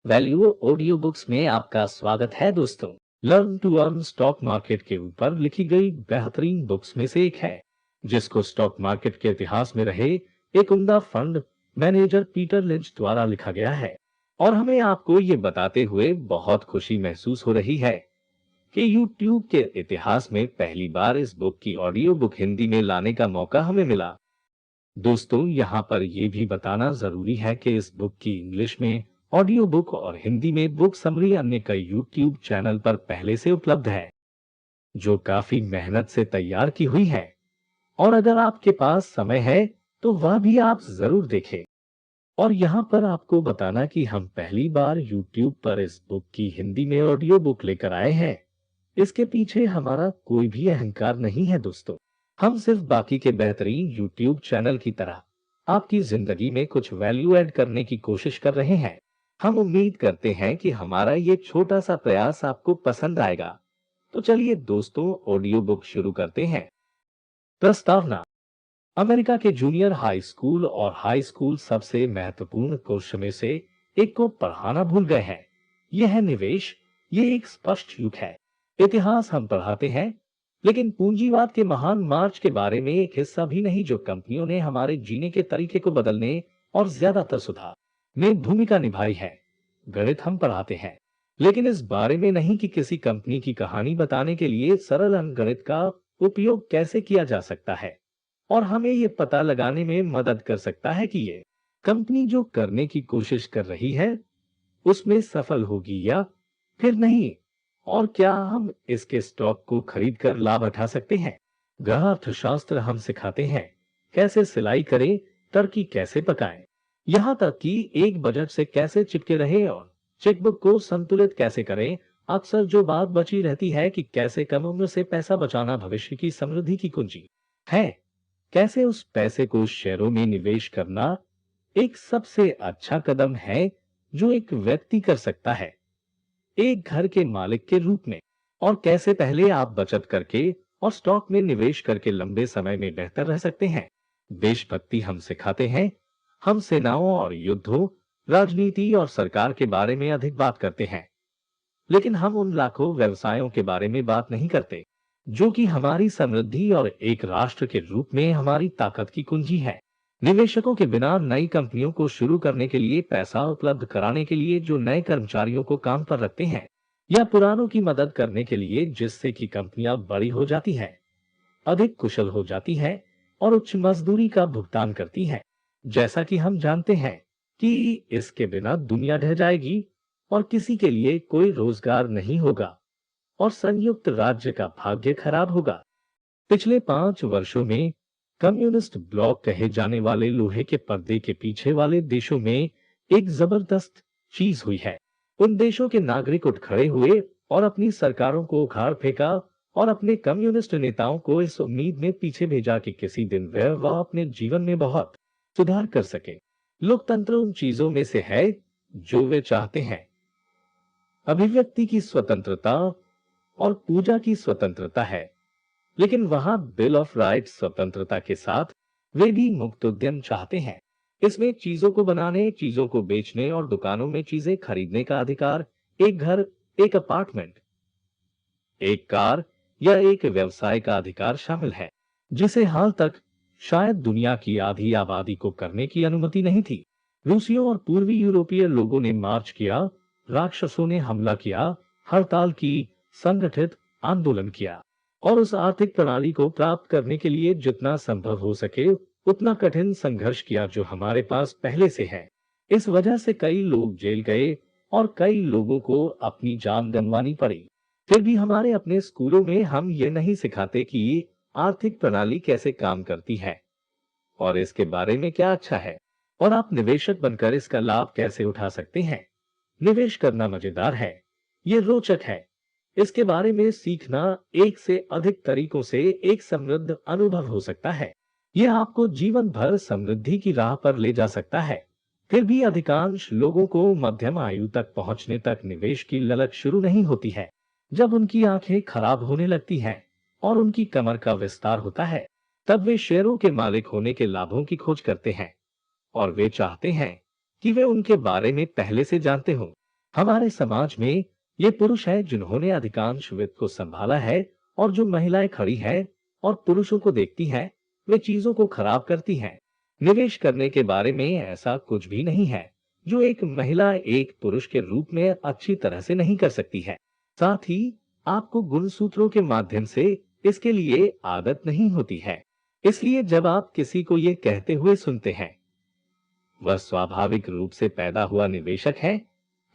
Value audio books में आपका स्वागत है दोस्तों। Learn to earn stock market के ऊपर लिखी गई बेहतरीन बुक्स में से एक है, जिसको स्टॉक मार्केट के इतिहास में रहे एक उम्दा फंड मैनेजर पीटर लिंच द्वारा लिखा गया है। और हमें आपको ये बताते हुए बहुत खुशी महसूस हो रही है कि YouTube के इतिहास में पहली बार इस बुक की ऑडियो बुक हिंदी में लाने का मौका हमें मिला। दोस्तों, यहाँ पर यह भी बताना जरूरी है कि इस बुक की इंग्लिश में ऑडियो बुक और हिंदी में बुक समरी अन्य कई यूट्यूब चैनल पर पहले से उपलब्ध है, जो काफी मेहनत से तैयार की हुई है। और अगर आपके पास समय है तो वह भी आप जरूर देखें। और यहाँ पर आपको बताना कि हम पहली बार YouTube पर इस बुक की हिंदी में ऑडियो बुक लेकर आए हैं, इसके पीछे हमारा कोई भी अहंकार नहीं है दोस्तों। हम सिर्फ बाकी के बेहतरीन YouTube चैनल की तरह आपकी जिंदगी में कुछ वैल्यू ऐड करने की कोशिश कर रहे हैं। हम उम्मीद करते हैं कि हमारा ये छोटा सा प्रयास आपको पसंद आएगा। तो चलिए दोस्तों, ऑडियो बुक शुरू करते हैं। प्रस्तावना। अमेरिका के जूनियर हाई स्कूल और हाई स्कूल सबसे महत्वपूर्ण कोर्स में से एक को पढ़ाना भूल गए हैं। यह है निवेश। ये एक स्पष्ट युग है। इतिहास हम पढ़ाते हैं, लेकिन पूंजीवाद के महान मार्च के बारे में एक हिस्सा भी नहीं, जो कंपनियों ने हमारे जीने के तरीके को बदलने और ज्यादातर सुधार में भूमिका निभाई है। गणित हम पढ़ाते हैं, लेकिन इस बारे में नहीं कि किसी कंपनी की कहानी बताने के लिए सरल अंकगणित का उपयोग कैसे किया जा सकता है और हमें ये पता लगाने में मदद कर सकता है कि ये कंपनी जो करने की कोशिश कर रही है उसमें सफल होगी या फिर नहीं, और क्या हम इसके स्टॉक को खरीद कर लाभ उठा सकते हैं। गृह अर्थशास्त्र हम सिखाते हैं कैसे सिलाई करें, टर्की कैसे पकाएं, यहाँ तक कि एक बजट से कैसे चिपके रहे और चेकबुक को संतुलित कैसे करें। अक्सर जो बात बची रहती है कि कैसे कम उम्र से पैसा बचाना भविष्य की समृद्धि की कुंजी है। कैसे उस पैसे को शेयरों में निवेश करना एक सबसे अच्छा कदम है जो एक व्यक्ति कर सकता है, एक घर के मालिक के रूप में। और कैसे पहले आप बचत करके और स्टॉक में निवेश करके लंबे समय में बेहतर रह सकते हैं। देशभक्ति हम सिखाते हैं। हम सेनाओं और युद्धों, राजनीति और सरकार के बारे में अधिक बात करते हैं, लेकिन हम उन लाखों व्यवसायों के बारे में बात नहीं करते जो कि हमारी समृद्धि और एक राष्ट्र के रूप में हमारी ताकत की कुंजी है। निवेशकों के बिना नई कंपनियों को शुरू करने के लिए पैसा उपलब्ध कराने के लिए जो नए कर्मचारियों को काम पर रखते हैं, या पुरानों की मदद करने के लिए जिससे कि कंपनियां बड़ी हो जाती हैं, अधिक कुशल हो जाती हैं और उच्च मजदूरी का भुगतान करती हैं। जैसा कि हम जानते हैं कि इसके बिना दुनिया ढह जाएगी और किसी के लिए कोई रोजगार नहीं होगा और संयुक्त राज्य का भाग्य खराब होगा। पिछले 5 वर्षों में कम्युनिस्ट ब्लॉक कहे जाने वाले लोहे के पर्दे के पीछे वाले देशों में एक जबरदस्त चीज हुई है। उन देशों के नागरिक उठ खड़े हुए और अपनी सरकारों को उखाड़ फेंका और अपने कम्युनिस्ट नेताओं को इस उम्मीद में पीछे भेजा कि किसी दिन वह अपने जीवन में बहुत सुधार कर सके। लोकतंत्र उन चीजों में से है जो वे चाहते हैं। अभिव्यक्ति की स्वतंत्रता और पूजा की स्वतंत्रता है, लेकिन वहां बिल ऑफ राइट्स स्वतंत्रता के साथ वे भी मुक्त उद्यम चाहते हैं। इसमें चीजों को बनाने, चीजों को बेचने और दुकानों में चीजें खरीदने का अधिकार, एक घर, एक अपार्टमेंट, एक कार या एक व्यवसाय का अधिकार शामिल है, जिसे हाल तक शायद दुनिया की आधी आबादी को करने की अनुमति नहीं थी। रूसियों और पूर्वी यूरोपीय लोगों ने मार्च किया, राक्षसों ने हमला किया, हड़ताल की, संगठित आंदोलन किया और उस आर्थिक प्रणाली को प्राप्त करने के लिए जितना संभव हो सके उतना कठिन संघर्ष किया जो हमारे पास पहले से है। इस वजह से कई लोग जेल गए और कई लोगों को अपनी जान गंवानी पड़ी। फिर भी हमारे अपने स्कूलों में हम ये नहीं सिखाते कि आर्थिक प्रणाली कैसे काम करती है और इसके बारे में क्या अच्छा है और आप निवेशक बनकर इसका लाभ कैसे उठा सकते हैं। निवेश करना मजेदार है, ये रोचक है। इसके बारे में सीखना एक से अधिक तरीकों से एक समृद्ध अनुभव हो सकता है। यह आपको जीवन भर समृद्धि की राह पर ले जा सकता है। फिर भी अधिकांश लोगों को मध्यम आयु तक पहुंचने तक निवेश की ललक शुरू नहीं होती है। जब उनकी आंखें खराब होने लगती हैं और उनकी कमर का विस्तार होता है, तब वे शेयरों के मालिक होने के लाभों की खोज करते हैं और वे चाहते हैं कि वे उनके बारे में पहले से जानते हों। हमारे समाज में ये पुरुष है जिन्होंने अधिकांश वित्त को संभाला है, और जो महिलाएं खड़ी हैं और पुरुषों को देखती हैं, वे चीजों को खराब करती हैं। निवेश करने के बारे में ऐसा कुछ भी नहीं है जो एक महिला एक पुरुष के रूप में अच्छी तरह से नहीं कर सकती है। साथ ही आपको गुणसूत्रों के माध्यम से इसके लिए आदत नहीं होती है। इसलिए जब आप किसी को ये कहते हुए सुनते हैं वह स्वाभाविक रूप से पैदा हुआ निवेशक है,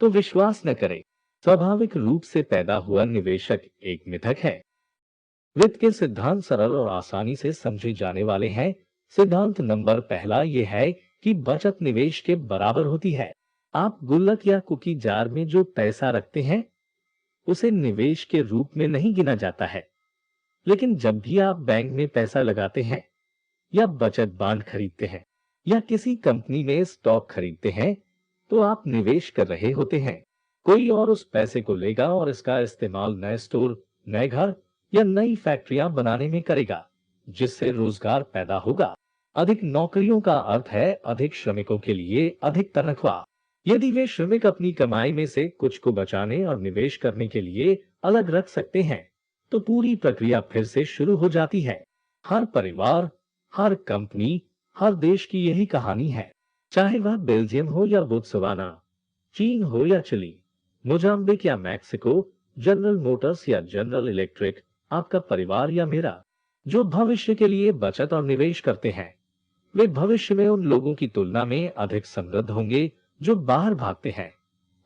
तो विश्वास न करें। स्वाभाविक रूप से पैदा हुआ निवेशक एक मिथक है। वित्त के सिद्धांत सरल और आसानी से समझे जाने वाले हैं। सिद्धांत नंबर पहला यह है कि बचत निवेश के बराबर होती है। आप गुल्लक या कुकी जार में जो पैसा रखते हैं उसे निवेश के रूप में नहीं गिना जाता है, लेकिन जब भी आप बैंक में पैसा लगाते हैं या बचत बांड खरीदते हैं या किसी कंपनी में स्टॉक खरीदते हैं, तो आप निवेश कर रहे होते हैं। कोई और उस पैसे को लेगा और इसका इस्तेमाल नए स्टोर, नए घर या नई फैक्ट्रियां बनाने में करेगा, जिससे रोजगार पैदा होगा। अधिक नौकरियों का अर्थ है अधिक श्रमिकों के लिए अधिक तनख्वाह। यदि वे श्रमिक अपनी कमाई में से कुछ को बचाने और निवेश करने के लिए अलग रख सकते हैं, तो पूरी प्रक्रिया फिर से शुरू हो जाती है। हर परिवार, हर कंपनी, हर देश की यही कहानी है। चाहे वह बेल्जियम हो या बोत्सवाना, चीन हो या चिली, मोजाम्बिक या मैक्सिको, जनरल मोटर्स या जनरल इलेक्ट्रिक, आपका परिवार या मेरा, जो भविष्य के लिए बचत और निवेश करते हैं, वे भविष्य में उन लोगों की तुलना में अधिक समृद्ध होंगे जो बाहर भागते हैं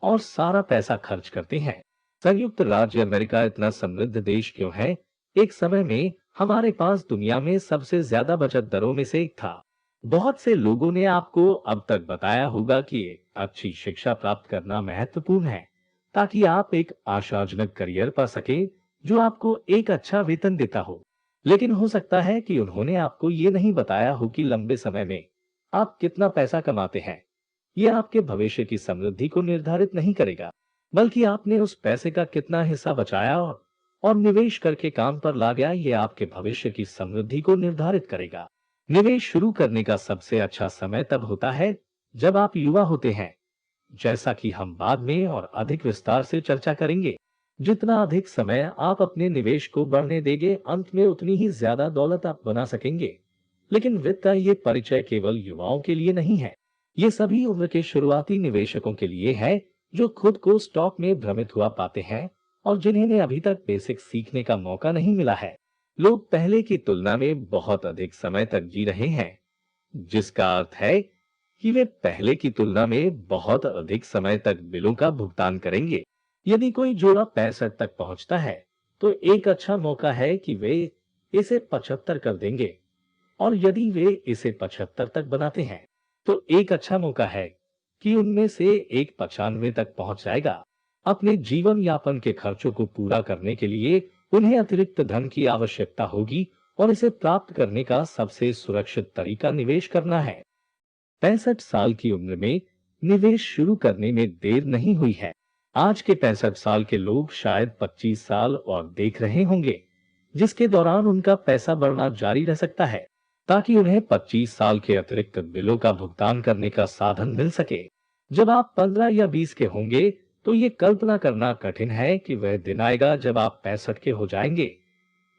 और सारा पैसा खर्च करते हैं। संयुक्त राज्य अमेरिका इतना समृद्ध देश क्यों है? एक समय में हमारे पास दुनिया में सबसे ज्यादा बचत दरों में से एक था। बहुत से लोगों ने आपको अब तक बताया होगा कि एक अच्छी शिक्षा प्राप्त करना महत्वपूर्ण है, ताकि आप एक आशाजनक करियर पा सके जो आपको एक अच्छा वेतन देता हो। लेकिन हो सकता है कि उन्होंने आपको ये नहीं बताया हो कि लंबे समय में आप कितना पैसा कमाते हैं। ये आपके भविष्य की समृद्धि को निर्धारित नहीं करेगा, बल्कि आपने उस पैसे का कितना हिस्सा बचाया और निवेश करके काम पर ला गया, ये आपके भविष्य की समृद्धि को निर्धारित करेगा। निवेश शुरू करने का सबसे अच्छा समय तब होता है जब आप युवा होते हैं, जैसा कि हम बाद में और अधिक विस्तार से चर्चा करेंगे। जितना अधिक समय आप अपने निवेश को बढ़ने देंगे, अंत में उतनी ही ज्यादा दौलत आप बना सकेंगे। लेकिन वित्त का ये परिचय केवल युवाओं के लिए नहीं है, ये सभी उम्र के शुरुआती निवेशकों के लिए है जो खुद को स्टॉक में भ्रमित हुआ पाते हैं और जिन्हें अभी तक बेसिक सीखने का मौका नहीं मिला है। लोग पहले की तुलना में बहुत अधिक समय तक जी रहे हैं, जिसका अर्थ है कि वे पहले की तुलना में बहुत अधिक समय तक बिलों का भुगतान करेंगे। यदि कोई जोड़ा 65 तक पहुंचता है, तो एक अच्छा मौका है कि वे इसे 75 कर देंगे, और यदि वे इसे 75 तक बनाते हैं, तो एक अच्छा मौका है कि उनमें से एक 95 तक पहुंच जाएगा। अपने जीवन यापन के खर्चों को पूरा करने के लिए उन्हें अतिरिक्त धन की आवश्यकता होगी, और इसे प्राप्त करने का सबसे सुरक्षित तरीका निवेश करना है। 65 साल की उम्र में निवेश शुरू करने में देर नहीं हुई है। आज के 65 साल के लोग शायद 25 साल और देख रहे होंगे, जिसके दौरान उनका पैसा बढ़ना जारी रह सकता है, ताकि उन्हें 25 साल के अतिरिक्त बिलों का भुगतान करने का साधन मिल सके। जब आप 15 या 20 के होंगे, तो ये कल्पना करना कठिन है कि वह दिन आएगा जब आप 65 के हो जाएंगे।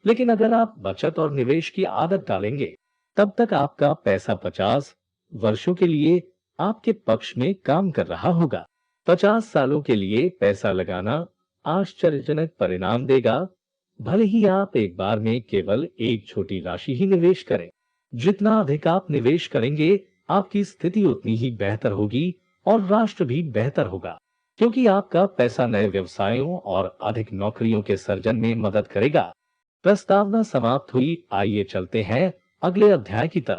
लेकिन अगर आप बचत और निवेश की आदत डालेंगे, तब तक आपका पैसा 50 वर्षों के लिए आपके पक्ष में काम कर रहा होगा। 50 सालों के लिए पैसा लगाना आश्चर्यजनक परिणाम देगा, भले ही आप एक बार में केवल एक छोटी राशि ही निवेश करें। जितना अधिक आप निवेश करेंगे, आपकी स्थिति उतनी ही बेहतर होगी और राष्ट्र भी बेहतर होगा, क्योंकि आपका पैसा नए व्यवसायों और अधिक नौकरियों के सृजन में मदद करेगा। प्रस्तावना समाप्त हुई। आइए चलते हैं अगले अध्याय की तरफ।